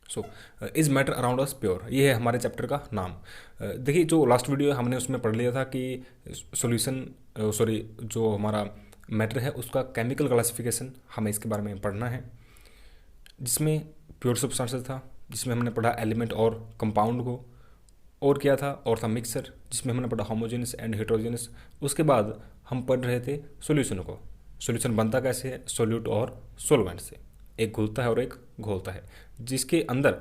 So is matter around us pure, ये है हमारे चैप्टर का नाम। देखिए जो लास्ट वीडियो हमने उसमें पढ़ लिया था कि सॉल्यूशन, सॉरी, जो हमारा मैटर है उसका केमिकल क्लासिफिकेशन हमें इसके बारे में पढ़ना है, जिसमें प्योर सब्सटेंसेस था, जिसमें हमने पढ़ा एलिमेंट और कंपाउंड को, और क्या था, और था मिक्सर, जिसमें हमने पढ़ा होमोजेनस एंड हेट्रोजेनस। उसके बाद हम पढ़ रहे थे सॉल्यूशन को। सॉल्यूशन बनता कैसे है, सॉल्यूट और सॉल्वेंट से, एक घुलता है और एक घोलता है। जिसके अंदर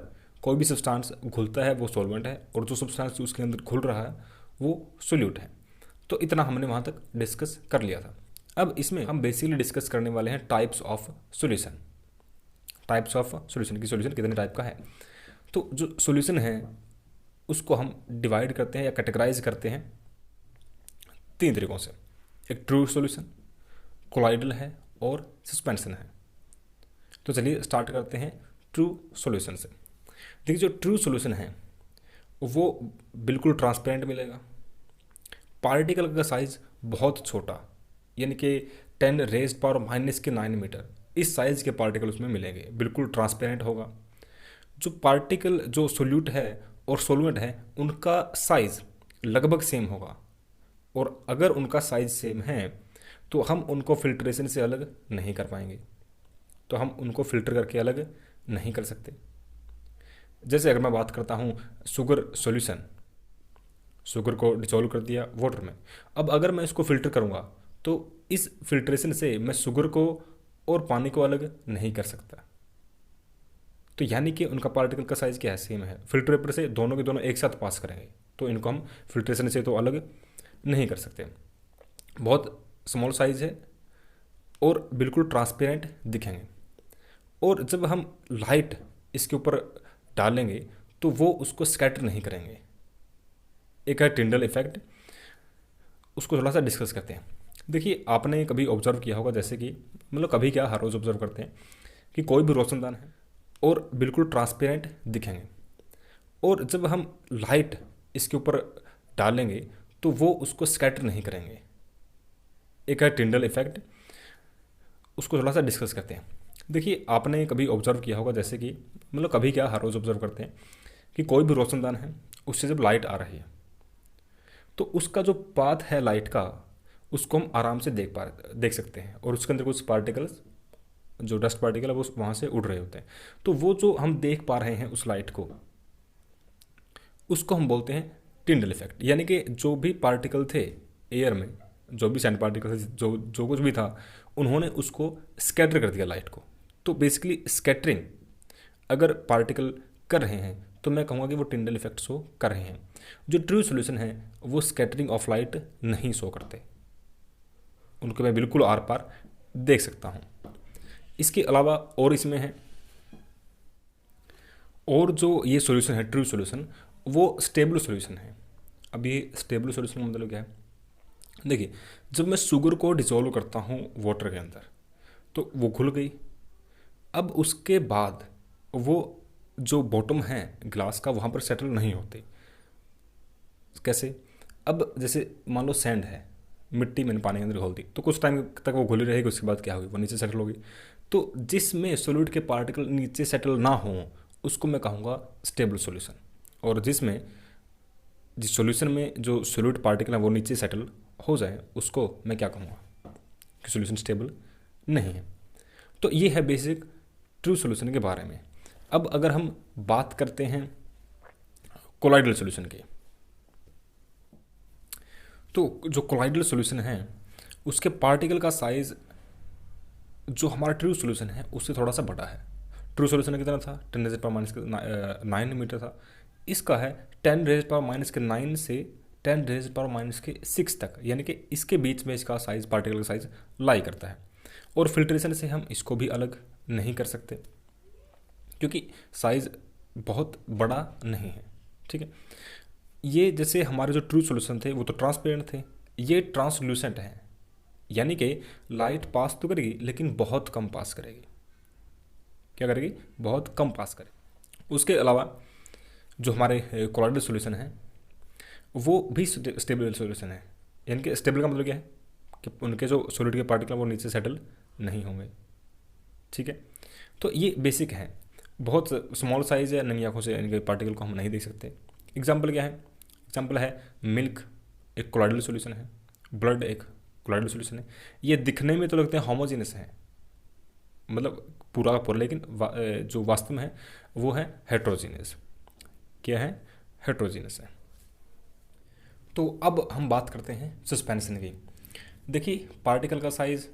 कोई भी सब्सटेंस घुलता है वो सॉल्वेंट है, और जो सब्सटेंस उसके अंदर घुल रहा है वो सॉल्यूट है। तो इतना हमने वहाँ तक डिस्कस कर लिया था। अब इसमें हम बेसिकली डिस्कस करने वाले हैं types of solution. Types of solution की, सॉल्यूशन कितने टाइप का है। तो जो सॉल्यूशन है उसको हम डिवाइड करते हैं या कैटेगराइज करते हैं तीन तरीक़ों से। एक ट्रू सॉल्यूशन, कोलाइडल है और सस्पेंशन है। तो चलिए स्टार्ट करते हैं ट्रू सॉल्यूशन से। देखिए जो ट्रू सॉल्यूशन है वो बिल्कुल ट्रांसपेरेंट मिलेगा। पार्टिकल का साइज़ बहुत छोटा, यानी कि 10⁻⁹ मीटर, इस साइज़ के पार्टिकल उसमें मिलेंगे, बिल्कुल ट्रांसपेरेंट होगा। जो पार्टिकल, जो सोल्यूट है और सोलवेंट है, उनका साइज़ लगभग सेम होगा, और अगर उनका साइज़ सेम है तो हम उनको फिल्ट्रेशन से अलग नहीं कर पाएंगे, तो हम उनको फ़िल्टर करके अलग नहीं कर सकते। जैसे अगर मैं बात करता हूँ शुगर सॉल्यूशन, शुगर को डिसॉल्व कर दिया वाटर में, अब अगर मैं इसको फ़िल्टर करूँगा तो इस फिल्ट्रेशन से मैं शुगर को और पानी को अलग नहीं कर सकता। तो यानी कि उनका पार्टिकल का साइज़ क्या है, सेम है। फिल्टर पेपर से दोनों के दोनों एक साथ पास करेंगे, तो इनको हम फिल्ट्रेशन से तो अलग नहीं कर सकते। बहुत स्मॉल साइज़ है और बिल्कुल ट्रांसपेरेंट दिखेंगे, और जब हम लाइट इसके ऊपर डालेंगे तो वो उसको स्कैटर नहीं करेंगे। एक है टिंडल इफेक्ट, उसको थोड़ा सा डिस्कस करते हैं। देखिए आपने कभी ऑब्जर्व किया होगा, जैसे कि मतलब कभी क्या, हर रोज़ ऑब्जर्व करते हैं कि कोई भी रोशनदान है और बिल्कुल ट्रांसपेरेंट दिखेंगे, और जब हम लाइट इसके ऊपर डालेंगे तो वो उसको स्कैटर नहीं करेंगे। एक है टिंडल इफेक्ट, उसको थोड़ा सा डिस्कस करते हैं। देखिए आपने कभी ऑब्जर्व किया होगा, जैसे कि मतलब कभी क्या, हर रोज़ ऑब्जर्व करते हैं कि कोई भी रोशनदान है, उससे जब लाइट आ रही है तो उसका जो पाथ है लाइट का, उसको हम आराम से देख सकते हैं, और उसके अंदर कुछ पार्टिकल्स, जो डस्ट पार्टिकल है वो वहाँ से उड़ रहे होते हैं। तो वो जो हम देख पा रहे हैं उस लाइट को, उसको हम बोलते हैं टिंडल इफेक्ट। यानी कि जो भी पार्टिकल थे एयर में, जो भी सैंड पार्टिकल थे, जो जो कुछ भी था, उन्होंने उसको स्कैटर कर दिया लाइट को। तो बेसिकली स्कैटरिंग अगर पार्टिकल कर रहे हैं तो मैं कहूँगा कि वो टिंडल इफेक्ट शो कर रहे हैं। जो ट्रू सॉल्यूशन है वो स्कैटरिंग ऑफ लाइट नहीं शो करते, उनको मैं बिल्कुल आर पार देख सकता हूँ। इसके अलावा और इसमें है, और जो ये सॉल्यूशन है ट्रू सॉल्यूशन, वो स्टेबल सॉल्यूशन है। अब ये स्टेबल सॉल्यूशन का मतलब क्या है, देखिए जब मैं शुगर को डिसॉल्व करता हूँ वाटर के अंदर तो वो घुल गई। अब उसके बाद वो जो बॉटम है ग्लास का, वहाँ पर सेटल नहीं होते। कैसे, अब जैसे मान लो सैंड है, मिट्टी मैंने पानी के अंदर घोल दी, तो कुछ टाइम तक वो घुली रहेगी, उसके बाद क्या होगी, वो नीचे सेटल होगी। तो जिसमें सोल्यूट के पार्टिकल नीचे सेटल ना हो उसको मैं कहूँगा स्टेबल सॉल्यूशन, और जिसमें जिस सॉल्यूशन में जो सोल्यूट पार्टिकल है वो नीचे सेटल हो जाए उसको मैं क्या कहूँगा कि सॉल्यूशन स्टेबल नहीं है। तो ये है बेसिक ट्रू सॉल्यूशन के बारे में। अब अगर हम बात करते हैं कोलाइडल सॉल्यूशन की, तो जो कोलाइडल सॉल्यूशन है उसके पार्टिकल का साइज़ जो हमारा ट्रू सॉल्यूशन है उससे थोड़ा सा बड़ा है। ट्रू सॉल्यूशन कितना था, 10⁻⁹ मीटर था। इसका है 10⁻⁹ से 10⁻⁶ तक, यानी कि इसके बीच में इसका साइज़, पार्टिकल का साइज़ लाई करता है। और फिल्ट्रेशन से हम इसको भी अलग नहीं कर सकते क्योंकि साइज़ बहुत बड़ा नहीं है। ठीक है, ये जैसे हमारे जो ट्रू सॉल्यूशन थे वो तो ट्रांसपेरेंट थे, ये ट्रांसल्यूसेंट हैं, यानी कि लाइट पास तो करेगी लेकिन बहुत कम पास करेगी। क्या करेगी, बहुत कम पास करेगी। उसके अलावा जो हमारे कोलाइडल सॉल्यूशन है वो भी स्टेबल सॉल्यूशन है। यानी कि स्टेबल का मतलब क्या है कि उनके जो सॉलिड के पार्टिकल वो नीचे सेटल नहीं होंगे। ठीक है, तो ये बेसिक है। बहुत स्मॉल साइज है, नंगी आँखों से इनके पार्टिकल को हम नहीं देख सकते। एग्जाम्पल क्या है? एग्जाम्पल है मिल्क एक कोलाइडल सॉल्यूशन है, ब्लड एक कोलाइडल सॉल्यूशन है। ये दिखने में तो लगते हैं होमोजेनस हैं, मतलब पूरा का पूरा, लेकिन जो वास्तव में है वो है हेट्रोजीनियस। क्या है? हेट्रोजीनियस है। तो अब हम बात करते हैं सस्पेंशन की। देखिए पार्टिकल का साइज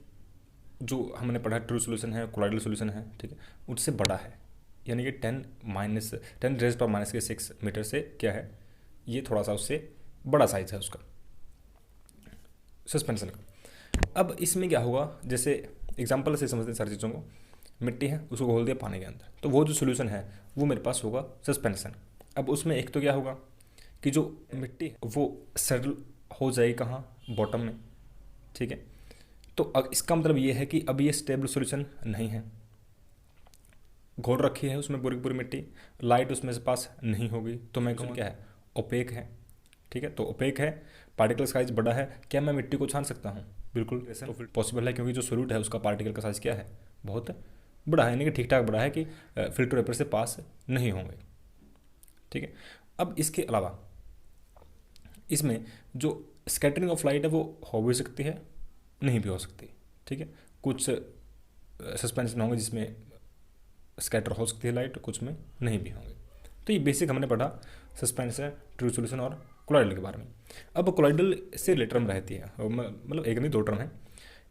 जो हमने पढ़ा ट्रू सॉल्यूशन है, कोलाइडल सॉल्यूशन है, ठीक है, उससे बड़ा है, यानी कि 10⁻⁶ मीटर से क्या है, ये थोड़ा सा उससे बड़ा साइज है उसका सस्पेंशन का। अब इसमें क्या होगा, जैसे एग्जांपल से समझते हैं सारी चीज़ों को। मिट्टी है, उसको घोल दिया पानी के अंदर, तो वो जो सॉल्यूशन है वो मेरे पास होगा सस्पेंशन। अब उसमें एक तो क्या होगा कि जो मिट्टी है वो सेटल हो जाएगी कहाँ, बॉटम में, ठीक है। तो अब इसका मतलब ये है कि अब ये स्टेबल सॉल्यूशन नहीं है, घोल रखी है उसमें पूरी पूरी मिट्टी, लाइट उसमें से पास नहीं होगी, तो मैं कहूँगा क्या है, ओपेक है, ठीक है। तो ओपेक है, पार्टिकल साइज बड़ा है, क्या मैं मिट्टी को छान सकता हूँ? बिल्कुल ऐसा तो पॉसिबल है, क्योंकि जो सोल्यूट है उसका पार्टिकल का साइज क्या है, बहुत बड़ा है, यानी कि ठीक ठाक बड़ा है कि फिल्टर पेपर से पास नहीं होंगे, ठीक है। अब इसके अलावा इसमें जो स्कैटरिंग ऑफ लाइट है वो हो भी सकती है, नहीं भी हो सकती, ठीक है। कुछ सस्पेंशन होंगे जिसमें स्कैटर हो सकती है लाइट, कुछ में नहीं भी होंगे। तो ये बेसिक हमने पढ़ा सस्पेंशन, ट्रू सॉल्यूशन और कोलाइडल के बारे में। अब कोलाइडल से रिलेटेड टर्म रहती है, मतलब एक नहीं दो टर्म है।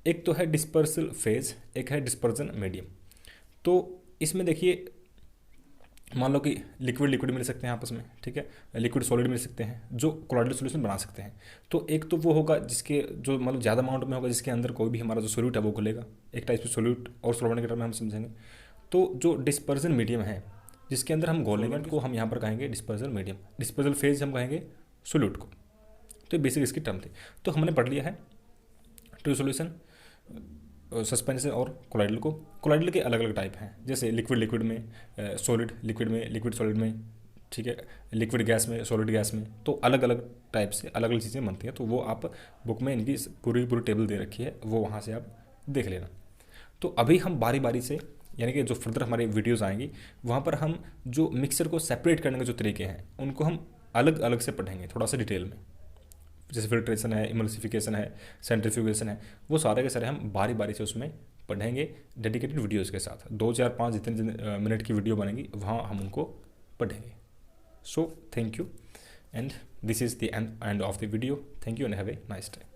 एक तो है डिस्पर्सल फेज, एक है डिस्पर्जन मीडियम। तो इसमें देखिए मान लो कि लिक्विड लिक्विड मिल सकते हैं आपस में, ठीक है, लिक्विड सॉलिड मिल सकते हैं जो कोलाइडल सॉल्यूशन बना सकते हैं। तो एक तो वो होगा जिसके जो मतलब ज़्यादा अमाउंट में होगा, जिसके अंदर कोई भी हमारा जो सोल्यूट है वो घुलेगा, एक टाइप से सोल्यूट और सॉल्वेंट के टर्म में हम समझेंगे। तो जो डिस्पर्जन मीडियम है जिसके अंदर हम घोलेंगे को हम यहाँ पर कहेंगे डिस्पर्जल मीडियम, डिस्पर्जल फेज हम कहेंगे सोल्यूट को। तो बेसिक इसकी टर्म थी। तो हमने पढ़ लिया है ट्रू सॉल्यूशन, सस्पेंशन और कोलाइडल को। कोलाइडल के अलग अलग टाइप हैं, जैसे लिक्विड लिक्विड में, सॉलिड लिक्विड में, लिक्विड सॉलिड में, ठीक है, लिक्विड गैस में, सॉलिड गैस में। तो अलग अलग टाइप से अलग अलग चीज़ें बनती हैं। तो वो आप बुक में इनकी पूरी पूरी टेबल दे रखी है, वो वहाँ से आप देख लेना। तो अभी हम बारी बारी से, यानी कि जो फर्दर हमारी वीडियोज़ आएंगी वहाँ पर हम जो मिक्सर को सेपरेट करने के जो तरीके हैं उनको हम अलग अलग से पढ़ेंगे थोड़ा सा डिटेल में। जैसे फिल्ट्रेशन है, इमल्सिफिकेशन है, सेंट्रीफ्यूगेशन है, वो सारे के सारे हम बारी बारी से उसमें पढ़ेंगे डेडिकेटेड वीडियोज़ के साथ। 2 4 5 जितने मिनट की वीडियो बनेगी वहाँ हम उनको पढ़ेंगे। So thank you and this is the end of the video. Thank you and have a nice day.